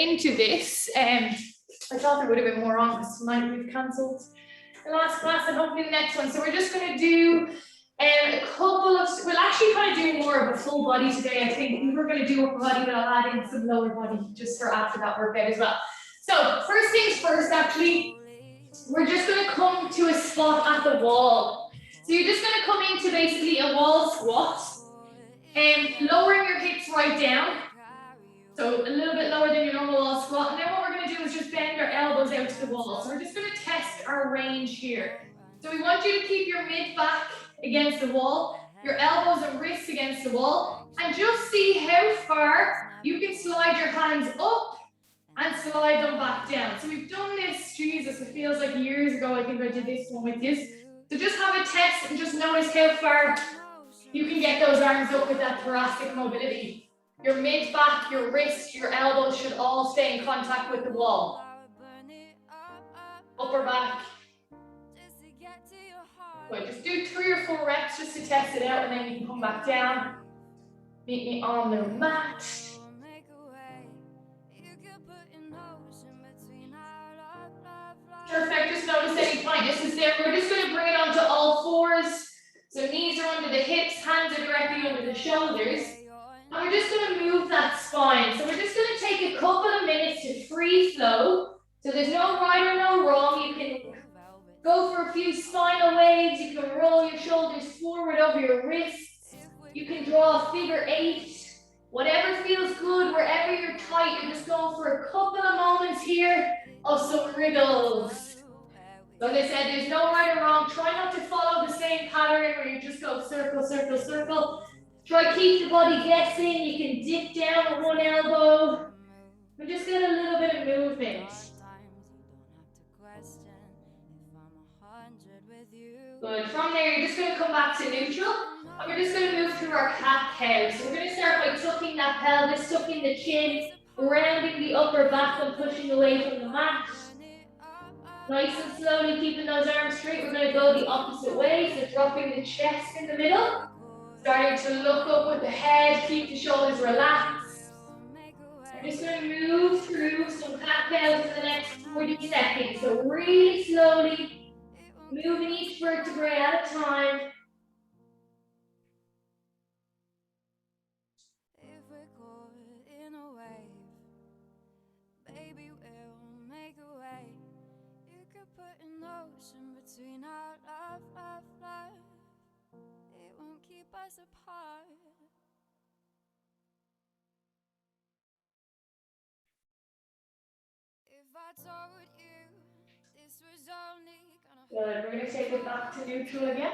into this. I thought there would have been more on because tonight we've cancelled the last class and hopefully the next one. So we're just going to do a couple of, we'll actually kind of do more of a full body today. I think we were going to do upper body, but I'll add in some lower body just for after that workout as well. So first things first, actually, we're just going to come to a spot at the wall. So you're just going to come into basically a wall squat and lowering your hips right down. So a little bit lower than your normal wall squat. And then what we're going to do is just bend our elbows out to the wall. So we're just going to test our range here. So we want you to keep your mid back against the wall, your elbows and wrists against the wall, and just see how far you can slide your hands up and slide them back down. So we've done this, Jesus, it feels like years ago I think I did this one with you. So just have a test and just notice how far you can get those arms up with that thoracic mobility. Your mid back, your wrist, your elbows should all stay in contact with the wall. Upper back. Good, just do 3 or 4 reps just to test it out and then you can come back down. Meet me on the mat. Perfect, just notice any tightness is there. We're just going to bring it onto all fours. So knees are under the hips, hands are directly under the shoulders. And we're just going to move that spine. So we're just going to take a couple of minutes to free flow. So there's no right or no wrong. You can go for a few spinal waves. You can roll your shoulders forward over your wrists. You can draw a figure 8. Whatever feels good, wherever you're tight, you're just going for a couple of moments here of some wriggles. So as I said, there's no right or wrong. Try not to follow the same pattern where you just go circle, circle, circle. Try to keep the body guessing. You can dip down with one elbow. We just get a little bit of movement. Good. From there, you're just going to come back to neutral. And we're just going to move through our cat-cow. So we're going to start by tucking that pelvis, tucking the chin, rounding the upper back and pushing away from the mat. Nice and slowly keeping those arms straight. We're going to go the opposite way. So dropping the chest in the middle. Starting to look up with the head. Keep the shoulders relaxed. We're just going to move through some cat-cows in the next 40 seconds. So really slowly, moving each vertebrae at a time. Between our love, it won't keep us apart. If I told you this was only gonna Good. We're going to take it back to neutral again.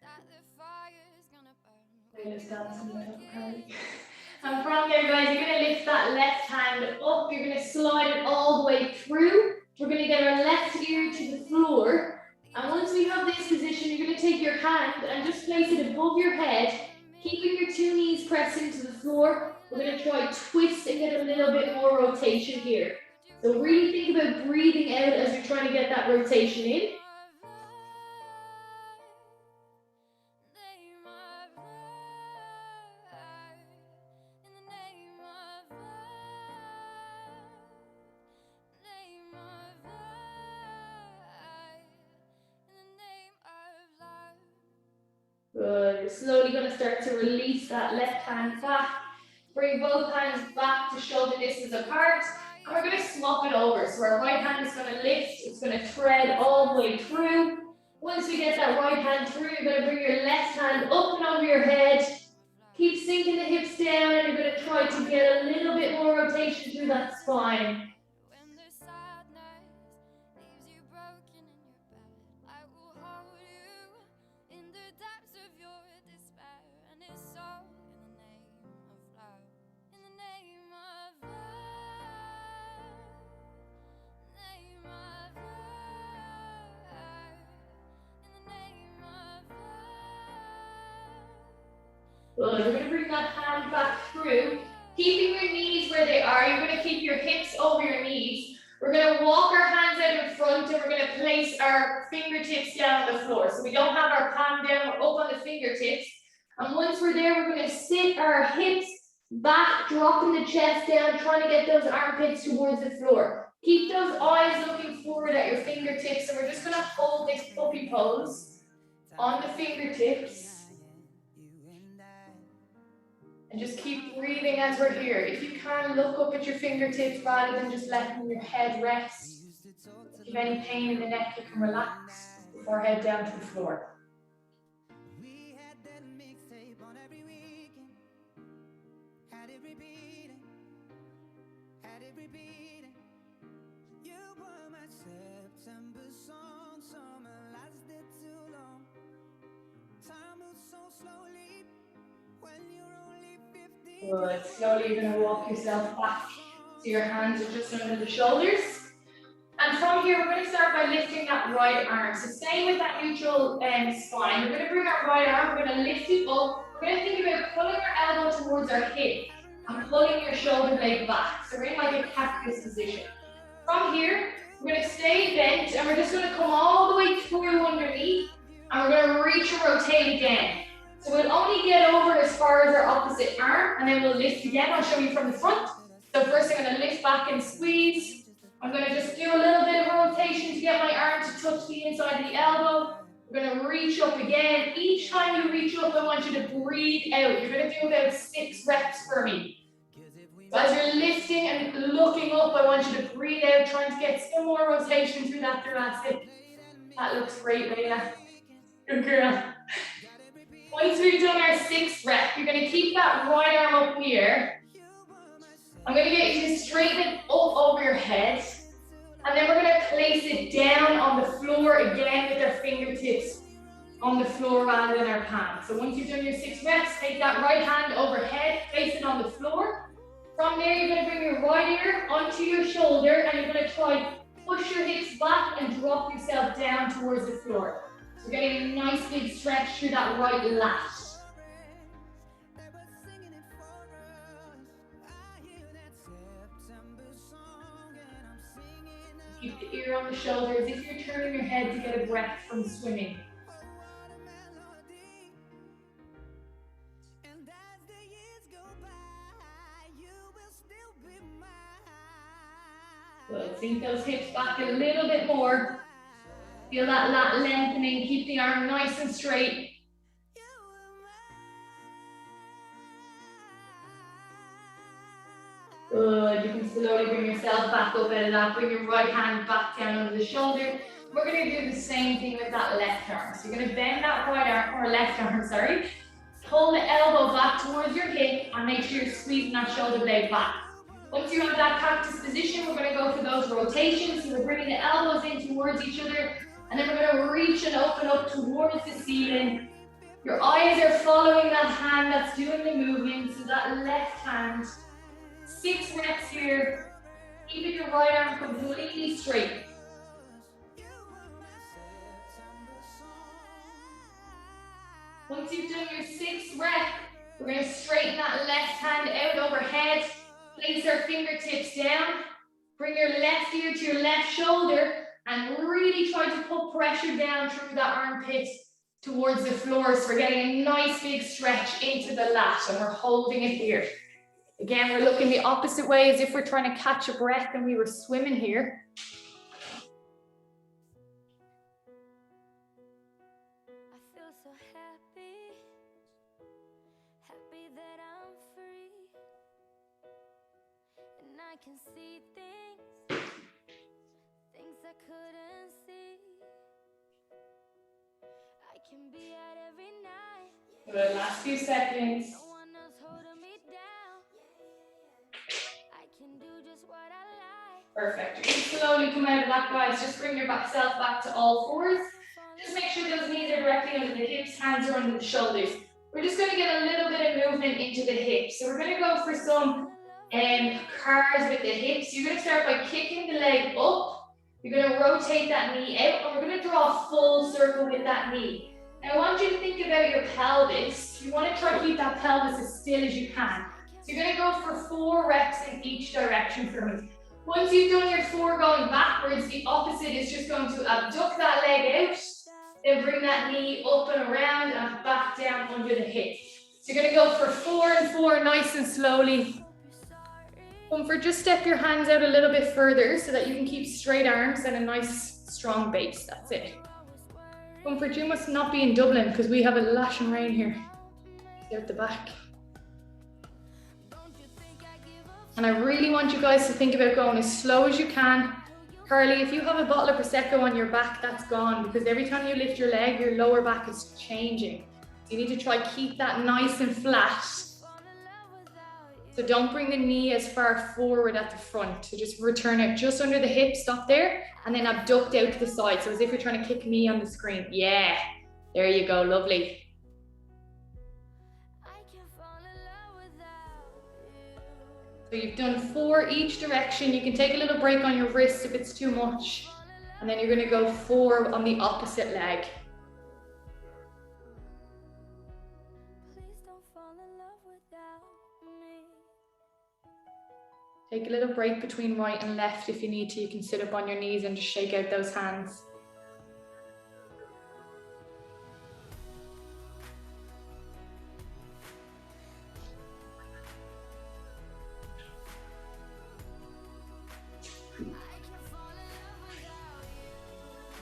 that the fire's gonna burn. And from there, guys, you're going to lift that left hand up. You're going to slide it all the way through. We're going to get our left ear to the floor. And once we have this position, you're going to take your hand and just place it above your head, keeping your 2 knees pressed into the floor. We're going to try twist and get a little bit more rotation here. So really think about breathing out as you're trying to get that rotation in. Good. You're slowly going to start to release that left hand back. Bring both hands back to shoulder distance apart. And we're going to swap it over. So our right hand is going to lift. It's going to thread all the way through. Once we get that right hand through, you're going to bring your left hand up and over your head. Keep sinking the hips down and you're going to try to get a little bit more rotation through that spine. Good. We're going to bring that hand back through, keeping your knees where they are. You're going to keep your hips over your knees. We're going to walk our hands out in front and we're going to place our fingertips down on the floor. So we don't have our palm down, we're up on the fingertips. And once we're there, we're going to sit our hips Back, dropping the chest down, trying to get those armpits towards the floor. Keep those eyes looking forward at your fingertips, and we're just gonna hold this puppy pose on the fingertips. And just keep breathing as we're here. If you can, look up at your fingertips rather than just letting your head rest. If you have any pain in the neck, you can relax before head down to the floor. Good. Slowly you're going to walk yourself back so your hands are just under the shoulders. And from here, we're going to start by lifting that right arm. So staying with that neutral spine, we're going to bring our right arm, we're going to lift it up. We're going to think about pulling our elbow towards our hip and pulling your shoulder blade back. So we're in like a cactus position. From here, we're going to stay bent and we're just going to come all the way through underneath and we're going to reach and rotate again. So we'll only get over as far as our opposite arm and then we'll lift again. I'll show you from the front. So first I'm going to lift back and squeeze. I'm going to just do a little bit of rotation to get my arm to touch the inside of the elbow. We're going to reach up again. Each time you reach up, I want you to breathe out. You're going to do about 6 reps for me. So as you're lifting and looking up, I want you to breathe out, trying to get some more rotation through that thoracic. That looks great, Layla. Good girl. Once we've done our 6th rep, you're going to keep that right arm up here. I'm going to get you to straighten it up over your head. And then we're going to place it down on the floor again with our fingertips on the floor rather than our palms. So once you've done your 6 reps, take that right hand overhead, place it on the floor. From there, you're going to bring your right ear onto your shoulder and you're going to try push your hips back and drop yourself down towards the floor. So getting a nice big stretch through that right lat. Keep the ear on the shoulder as if you're turning your head to get a breath from swimming. Good. Sink those hips back a little bit more. Feel that lat lengthening. Keep the arm nice and straight. Good. You can slowly bring yourself back up out of that. Bring your right hand back down under the shoulder. We're going to do the same thing with that left arm. So you're going to bend that right arm, or left arm, sorry. Pull the elbow back towards your hip and make sure you're squeezing that shoulder blade back. Once you have that cactus position, we're going to go for those rotations. So we're bringing the elbows in towards each other. And then we're going to reach and open up towards the ceiling. Your eyes are following that hand that's doing the movement. So that left hand. 6 reps here. Keeping your right arm completely straight. Once you've done your 6th rep, we're going to straighten that left hand out overhead. Place our fingertips down. Bring your left ear to your left shoulder and really try to put pressure down through that armpit towards the floor. So we're getting a nice big stretch into the lat and we're holding it here. Again, we're looking the opposite way as if we're trying to catch a breath and we were swimming here. I feel so happy, happy that I'm free, and I can see things I couldn't see. I can be out every night. Good, last few seconds. No one else holding me down. I can do just what I like. Perfect. You can slowly come out of that, guys. Just bring yourself back to all fours. Just make sure those knees are directly under the hips, hands are under the shoulders. We're just going to get a little bit of movement into the hips. So we're going to go for some cars with the hips. You're going to start by kicking the leg up. You're going to rotate that knee out, and we're going to draw a full circle with that knee. Now, I want you to think about your pelvis. You want to try to keep that pelvis as still as you can. So you're going to go for 4 reps in each direction for me. Once you've done your 4 going backwards, the opposite is just going to abduct that leg out, then bring that knee up and around and back down under the hip. So you're gonna go for 4 and 4, nice and slowly. Comfort, just step your hands out a little bit further so that you can keep straight arms and a nice strong base, that's it. Comfort, you must not be in Dublin because we have a lashing rain here. Out the back. And I really want you guys to think about going as slow as you can. Carly, if you have a bottle of Prosecco on your back, that's gone because every time you lift your leg, your lower back is changing. You need to try keep that nice and flat. So don't bring the knee as far forward at the front. So just return it just under the hip, stop there, and then abduct out to the side. So as if you're trying to kick me on the screen. Yeah, there you go, lovely. So you've done 4 each direction. You can take a little break on your wrist if it's too much. And then you're gonna go 4 on the opposite leg. Take a little break between right and left if you need to. You can sit up on your knees and just shake out those hands.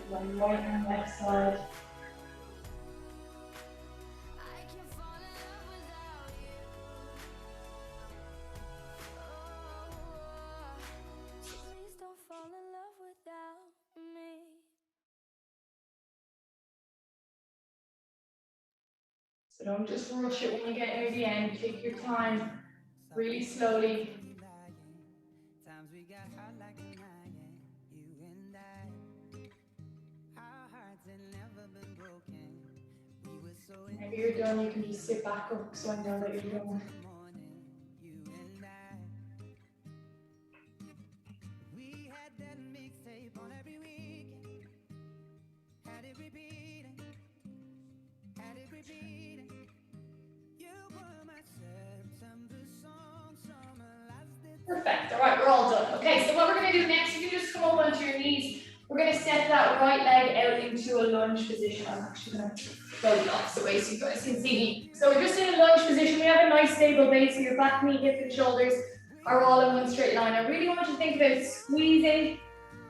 One right and left side. So don't just rush it when you get near the end. Take your time, really slowly. Whenever you're done, you can just sit back up so I know that you're done. Perfect. All right, we're all done. Okay, so what we're going to do next, you can just come up onto your knees. We're going to step that right leg out into a lunge position. I'm actually going to go the opposite way so you guys can see me. So we're just in a lunge position. We have a nice stable base. So your back, knee, hip, and shoulders are all in one straight line. I really want you to think about squeezing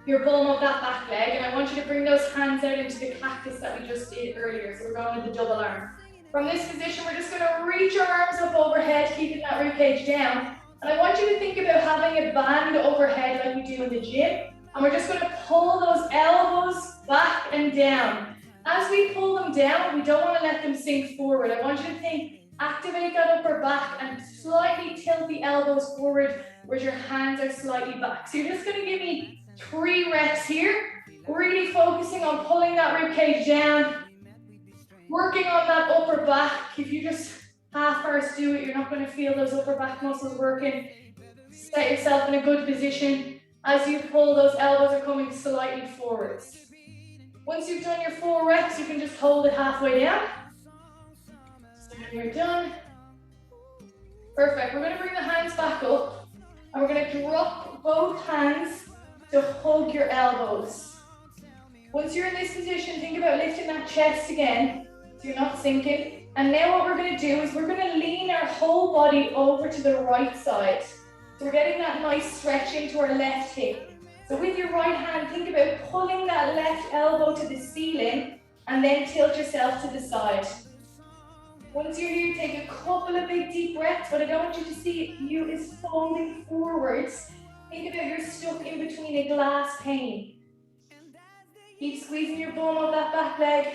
your bum of that back leg, and I want you to bring those hands out into the cactus that we just did earlier. So we're going with the double arm. From this position, we're just going to reach our arms up overhead, keeping that ribcage down. And I want you to think about having a band overhead like we do in the gym. And we're just going to pull those elbows back and down. As we pull them down, we don't want to let them sink forward. I want you to think, activate that upper back and slightly tilt the elbows forward where your hands are slightly back. So you're just going to give me 3 reps here, really focusing on pulling that ribcage down, working on that upper back. If you just half-arse do it, you're not going to feel those upper back muscles working. Set yourself in a good position. As you pull, those elbows are coming slightly forwards. Once you've done your 4 reps, you can just hold it halfway down. So when you're done, perfect. We're going to bring the hands back up, and we're going to drop both hands to hug your elbows. Once you're in this position, think about lifting that chest again, so you're not sinking. And now what we're going to do is we're going to lean our whole body over to the right side. So we're getting that nice stretch into our left hip. So with your right hand, think about pulling that left elbow to the ceiling and then tilt yourself to the side. Once you're here, take a couple of big deep breaths. What I don't want you to see you is folding forwards. Think about you're stuck in between a glass pane. Keep squeezing your bum of that back leg.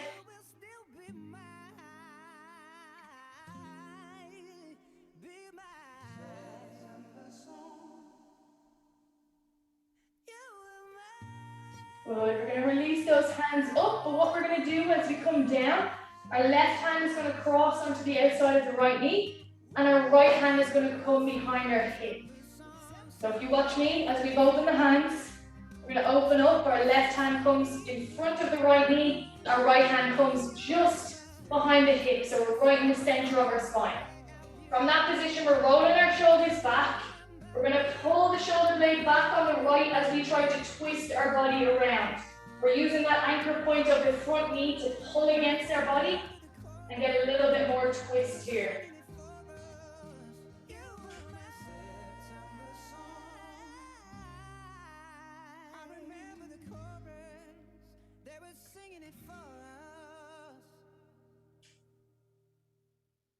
Good, we're going to release those hands up, but what we're going to do as we come down, our left hand is going to cross onto the outside of the right knee, and our right hand is going to come behind our hip. So if you watch me, as we open the hands, we're going to open up, our left hand comes in front of the right knee, our right hand comes just behind the hip, so we're right in the center of our spine. From that position, we're rolling our shoulders back. We're going to pull the shoulder blade back on the right as we try to twist our body around. We're using that anchor point of the front knee to pull against our body and get a little bit more twist here.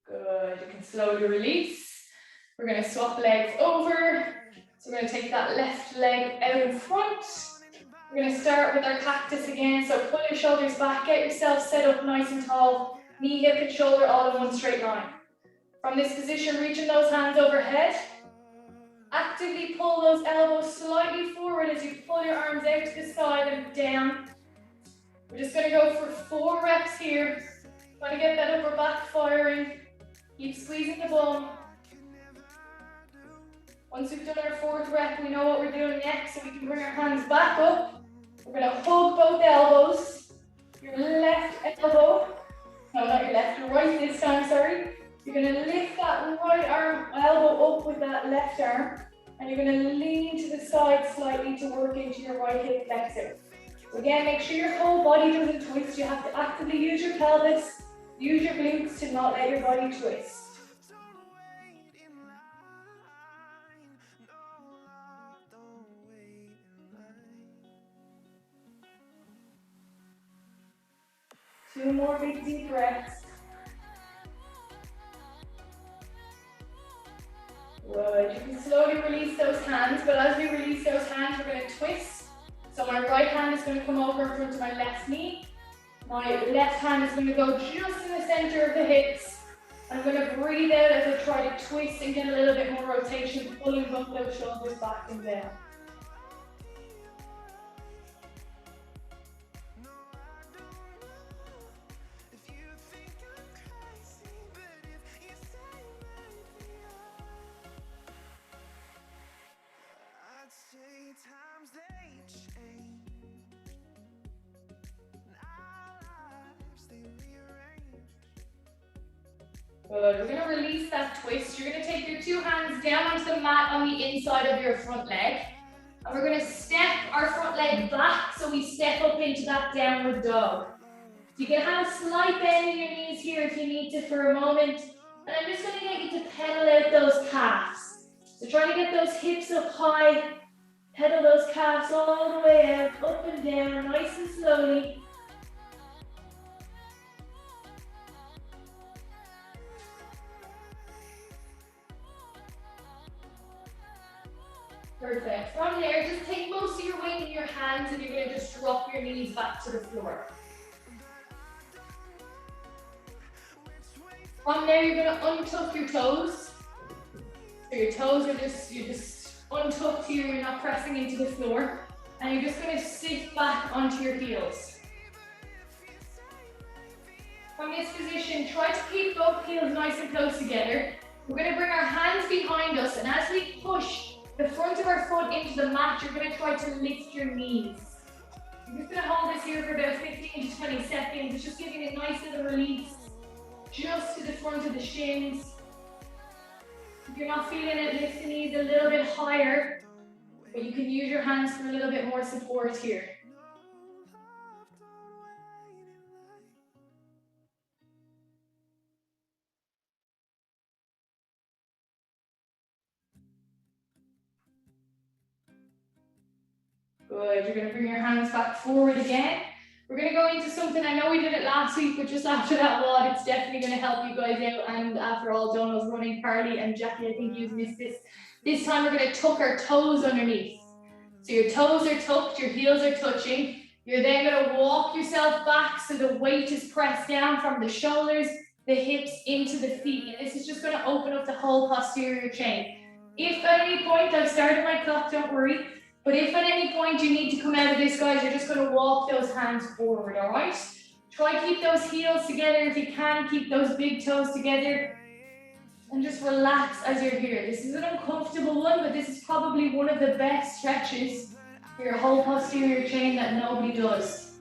Good, you can slowly release. We're gonna swap legs over. So we're gonna take that left leg out in front. We're gonna start with our cactus again. So pull your shoulders back, get yourself set up nice and tall. Knee, hip, and shoulder all in one straight line. From this position, reaching those hands overhead. Actively pull those elbows slightly forward as you pull your arms out to the side and down. We're just gonna go for 4 reps here. Trying to get that upper back firing. Keep squeezing the bum. Once we've done our 4th rep, we know what we're doing next, so we can bring our hands back up. We're gonna hug both elbows. Your left elbow, no, not your left, your right this time, sorry. You're gonna lift that right arm, elbow up with that left arm, and you're gonna lean to the side slightly to work into your right hip flexor. So again, make sure your whole body doesn't twist. You have to actively use your pelvis, use your glutes to not let your body twist. Two more big deep breaths. Good. You can slowly release those hands, but as we release those hands, we're going to twist. So my right hand is going to come over in front of my left knee. My left hand is going to go just in the center of the hips. I'm going to breathe out as I try to twist and get a little bit more rotation, pulling both those shoulders back and down. Good. We're going to release that twist. You're going to take your 2 hands down onto the mat on the inside of your front leg. And we're going to step our front leg back so we step up into that downward dog. So you can have a slight bend in your knees here if you need to for a moment. And I'm just going to get you to pedal out those calves. So try to get those hips up high. Pedal those calves all the way out, up and down, nice and slowly. Perfect. From there, just take most of your weight in your hands and you're going to just drop your knees back to the floor. From there, you're going to untuck your toes. So your toes are you're just untucked here, you're not pressing into the floor. And you're just going to sit back onto your heels. From this position, try to keep both heels nice and close together. We're going to bring our hands behind us, and as we push the front of our foot into the mat, you're going to try to lift your knees. You're just going to hold this here for about 15 to 20 seconds. It's just giving a nice little release just to the front of the shins. If you're not feeling it, lift the knees a little bit higher, but you can use your hands for a little bit more support here. Good, you're going to bring your hands back forward again. We're going to go into something, I know we did it last week, but just after that WOD, it's definitely going to help you guys out. And after all, Donald's running, Carly and Jackie, I think you've missed this. This time we're going to tuck our toes underneath. So your toes are tucked, your heels are touching. You're then going to walk yourself back so the weight is pressed down from the shoulders, the hips into the feet. And this is just going to open up the whole posterior chain. If at any point, I've started my clock, don't worry. But if at any point you need to come out of this, guys, you're just going to walk those hands forward, all right? Try to keep those heels together if you can. Keep those big toes together. And just relax as you're here. This is an uncomfortable one, but this is probably one of the best stretches for your whole posterior chain that nobody does.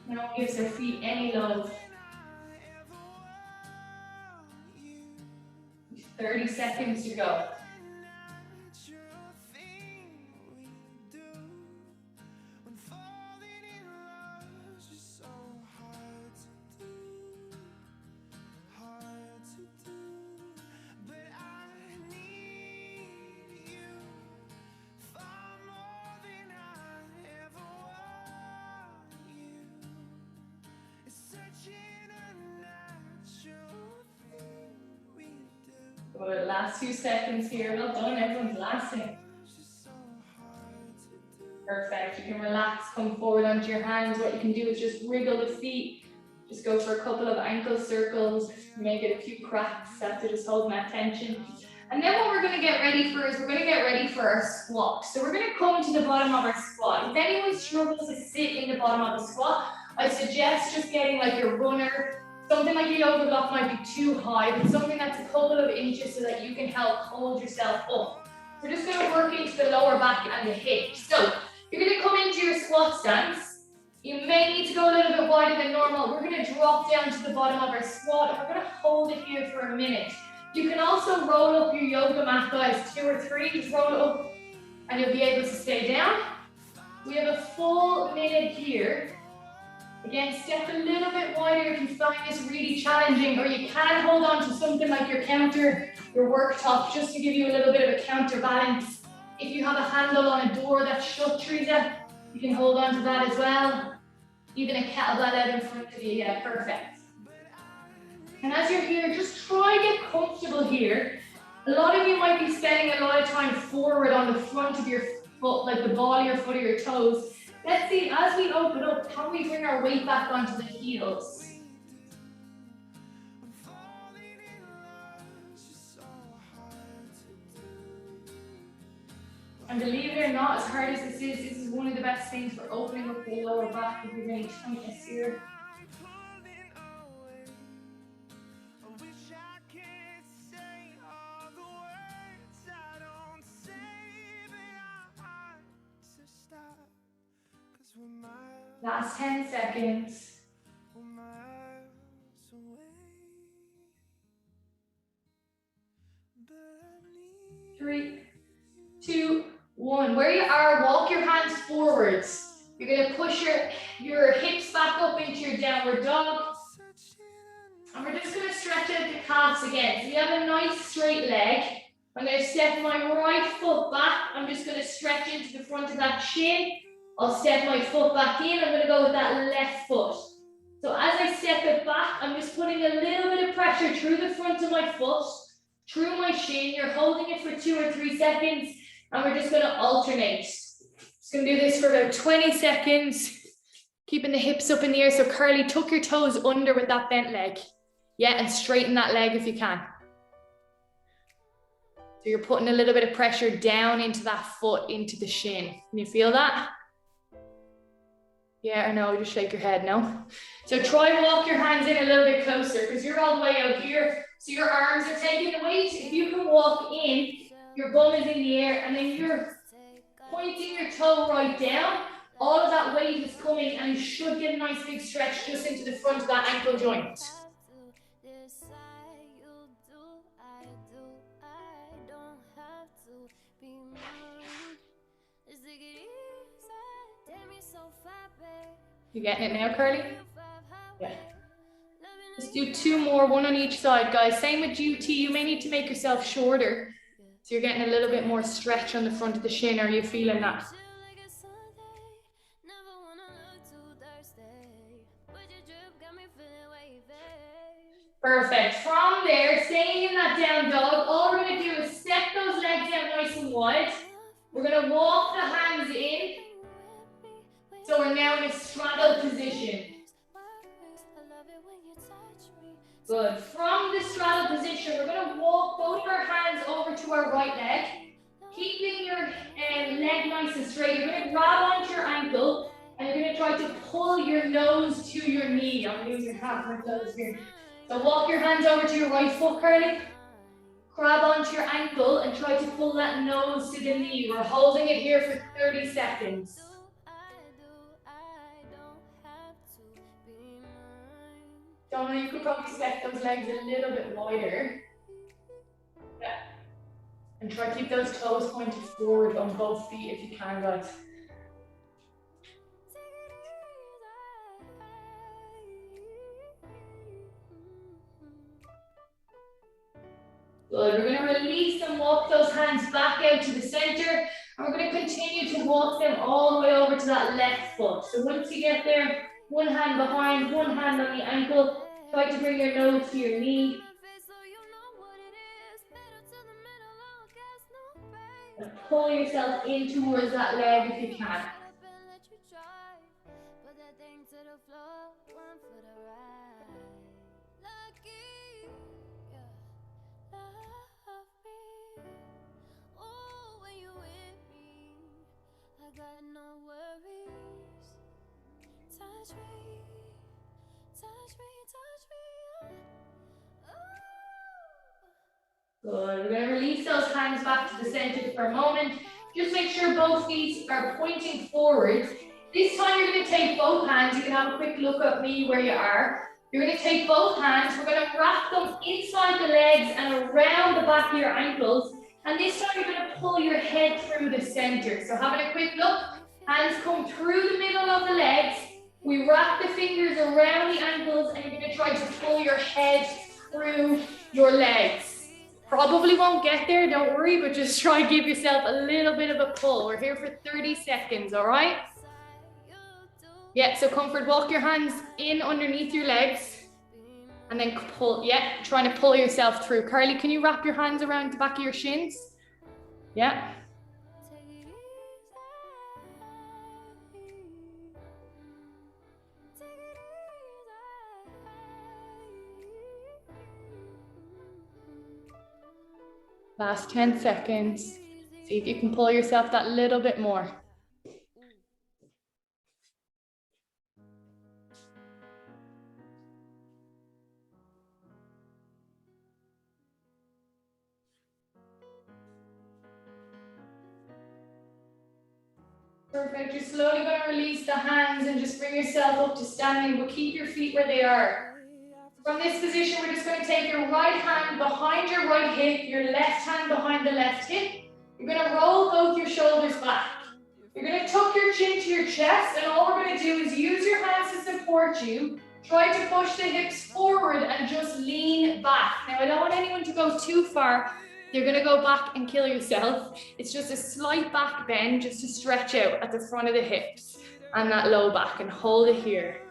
No one gives their feet any love. 30 seconds to go. Good, last few seconds here. Well done, everyone's lasting. Perfect, you can relax, come forward onto your hands. What you can do is just wriggle the feet. Just go for a couple of ankle circles. You may get a few cracks after just holding that tension. And then what we're gonna get ready for is we're gonna get ready for our squat. So we're gonna come to the bottom of our squat. If anyone struggles to sit in the bottom of the squat, I suggest just getting like your runner. Something like your yoga block might be too high, but something that's a couple of inches so that you can help hold yourself up. We're just gonna work into the lower back and the hips. So you're gonna come into your squat stance. You may need to go a little bit wider than normal. We're gonna drop down to the bottom of our squat and we're gonna hold it here for a minute. You can also roll up your yoga mat, guys, 2 or 3, just roll it up and you'll be able to stay down. We have a full minute here. Again, step a little bit wider if you find this really challenging, or you can hold on to something like your counter, your worktop, just to give you a little bit of a counterbalance. If you have a handle on a door that's shut, Teresa, you can hold on to that as well. Even a kettlebell out in front of you, yeah, perfect. And as you're here, just try and get comfortable here. A lot of you might be spending a lot of time forward on the front of your foot, like the ball of your foot or your toes. Let's see, as we open up, can we bring our weight back onto the heels? And believe it or not, as hard as this is one of the best things for opening up the lower back if you're really tightness here. Last 10 seconds. 3, 2, 1. Where you are, walk your hands forwards. You're going to push your hips back up into your downward dog. And we're just going to stretch out the calves again. So you have a nice straight leg. I'm going to step my right foot back. I'm just going to stretch into the front of that shin. I'll step my foot back in. I'm going to go with that left foot. So as I step it back, I'm just putting a little bit of pressure through the front of my foot, through my shin. You're holding it for 2 or 3 seconds, and we're just going to alternate. Just going to do this for about 20 seconds, keeping the hips up in the air. So Carly, tuck your toes under with that bent leg. Yeah, and straighten that leg if you can. So you're putting a little bit of pressure down into that foot, into the shin. Can you feel that? Yeah or no? Just shake your head, no? So try walk your hands in a little bit closer because you're all the way out here. So your arms are taking the weight. If you can walk in, your bum is in the air and then you're pointing your toe right down. All of that weight is coming and you should get a nice big stretch just into the front of that ankle joint. You getting it now, Carly? Yeah. Let's do 2 more, 1 on each side, guys. Same with UT. You may need to make yourself shorter. So you're getting a little bit more stretch on the front of the shin. Are you feeling that? Perfect. From there, staying in that down dog, all we're going to do is step those legs out nice and wide. We're going to walk the hands in. So we're now in a straddle position. Good. From the straddle position, we're going to walk both our hands over to our right leg, keeping your leg nice and straight. You're going to grab onto your ankle, and you're going to try to pull your nose to your knee. I'm using half my toes here. So walk your hands over to your right foot, Carly. Grab onto your ankle and try to pull that nose to the knee. We're holding it here for 30 seconds. Donna, you could probably step those legs a little bit wider. Yeah. And try to keep those toes pointed forward on both feet if you can, guys. Good. We're going to release and walk those hands back out to the center. And we're going to continue to walk them all the way over to that left foot. So once you get there, one hand behind, one hand on the ankle. Try to bring your nose to your knee. And pull yourself in towards that leg if you can. Put that thing to the floor, one for the ride. Lucky, yeah, love me. Oh, when you with me, I got no worries. Touch me, touch me, touch me. Good. We're going to release those hands back to the center for a moment. Just make sure both feet are pointing forward. This time you're going to take both hands. You can have a quick look at me where you are. You're going to take both hands. We're going to wrap them inside the legs and around the back of your ankles. And this time you're going to pull your head through the center. So having a quick look, hands come through the middle of the legs. We wrap the fingers around the ankles and you're going to try to pull your head through your legs. Probably won't get there, don't worry, but just try and give yourself a little bit of a pull. We're here for 30 seconds, all right? Yeah, so Comfort, walk your hands in underneath your legs and then pull, yeah, trying to pull yourself through. Carly, can you wrap your hands around the back of your shins? Yeah. Last 10 seconds. See if you can pull yourself that little bit more. Perfect. You're slowly going to release the hands and just bring yourself up to standing, but keep your feet where they are. From this position, we're just going to take your right hand behind your right hip, your left hand behind the left hip. You're going to roll both your shoulders back. You're going to tuck your chin to your chest, and all we're going to do is use your hands to support you. Try to push the hips forward and just lean back. Now, I don't want anyone to go too far. You're going to go back and kill yourself. It's just a slight back bend just to stretch out at the front of the hips and that low back, and hold it here.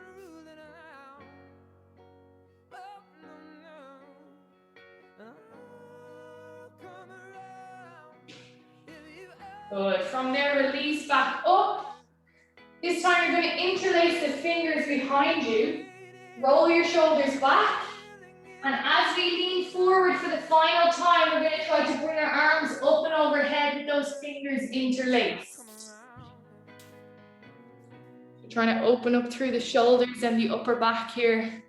Good. From there, release back up. This time you're going to interlace the fingers behind you. Roll your shoulders back. And as we lean forward for the final time, we're going to try to bring our arms up and overhead with those fingers interlaced. You're trying to open up through the shoulders and the upper back here.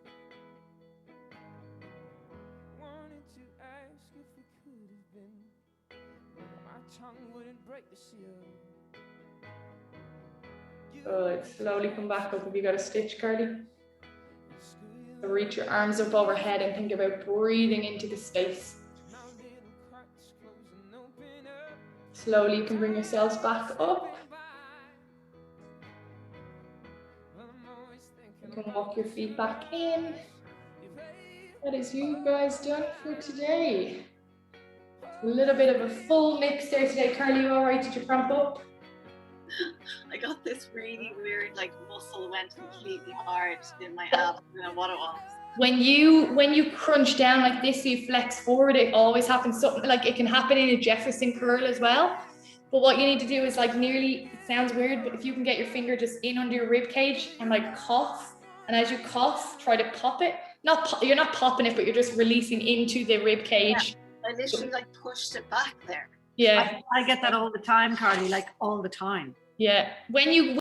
Good. Slowly come back up. Have you got a stitch, Carly? So reach your arms up overhead and think about breathing into the space. Slowly you can bring yourselves back up. You can walk your feet back in. That is you guys done for today. A little bit of a full mix there today. Carly, you all right? Did you cramp up? I got this really weird, like, muscle went completely hard in my abs. I don't know what it was. When you crunch down like this, so you flex forward, it always happens. Something like it can happen in a Jefferson curl as well. But what you need to do is like nearly, it sounds weird, but if you can get your finger just in under your rib cage and like cough, and as you cough, try to pop it. You're not popping it, but you're just releasing into the rib cage. Yeah, I literally like pushed it back there. Yeah. I get that all the time, Carly, like all the time. Yeah. When you